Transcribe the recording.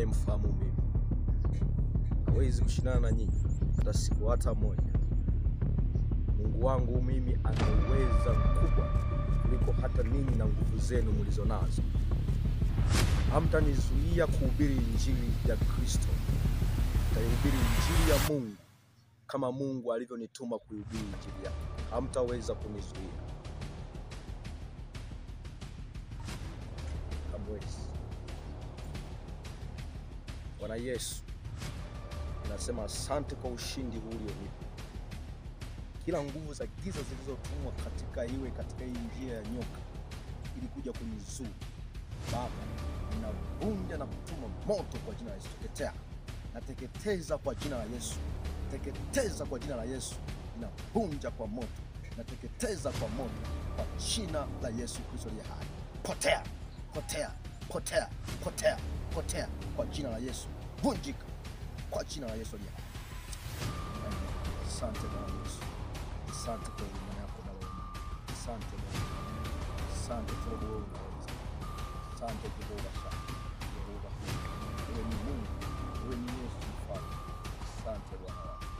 Mfahamu mimi hawezi kushindana na nyinyi hata siku hata moja. Mungu wangu mimi ana uwezo mkubwa kuliko hata ninyi na nguvu zenu mlizonazo. Hamtanizuia kuhubiri injili ya Kristo. Nitahubiri injili ya Mungu kama Mungu alivyonituma kuhubiri injili yake. Hamtaweza kunizuia. Hamwezi. Bwana Yesu, nasema asante kwa ushindi huu ulionipa. Kila nguvu za giza zilizotumwa katika hii njia ya nyoka ili kuja kunizuru, Baba, ninavunja na kutuma moto kwa jina la Yesu. Teketea. Nateketeza kwa jina la Yesu. Teketeza kwa jina la Yesu. Ninavunja kwa moto. Nateketeza kwa moto kwa jina la Yesu Kristo aliye hai. Potea. Potea. Potea. Potea. Potea kwa jina la Yesu. Vunjika kwa jina la Yesu aliye hai. Asante Bwana Yesu. Asante kwa huruma yako na wema. Asante Bwana. Asante kwa wewe unaweza. Asante Jehova Shaka. Jehova. Wewe ni Mungu. Wewe ni Yesu Mfalme. Asante Bwana wangu.